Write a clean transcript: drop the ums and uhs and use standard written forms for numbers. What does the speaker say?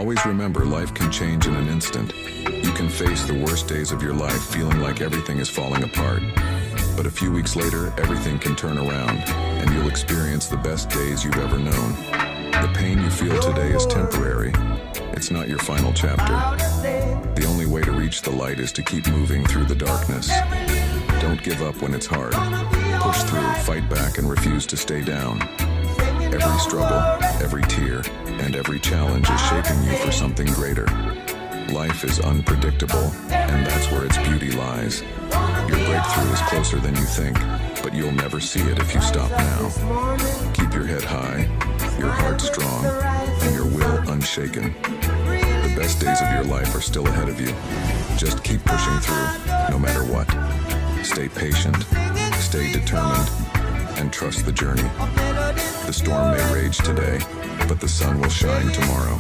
Always remember, life can change in an instant. You can face the worst days of your life feeling like everything is falling apart. But a few weeks later, everything can turn around, and you'll experience the best days you've ever known. The pain you feel today is temporary. It's not your final chapter. The only way to reach the light is to keep moving through the darkness. Don't give up when it's hard. Push through, fight back, and refuse to stay down. Every struggle, every tear, and every challenge is shaping you for something greater. Life is unpredictable, and that's where its beauty lies. Your breakthrough is closer than you think, but you'll never see it if you stop now. Keep your head high, your heart strong, and your will unshaken. The best days of your life are still ahead of you. Just keep pushing through, no matter what. Stay patient, stay determined, and trust the journey. The storm may rage today, but the sun will shine tomorrow.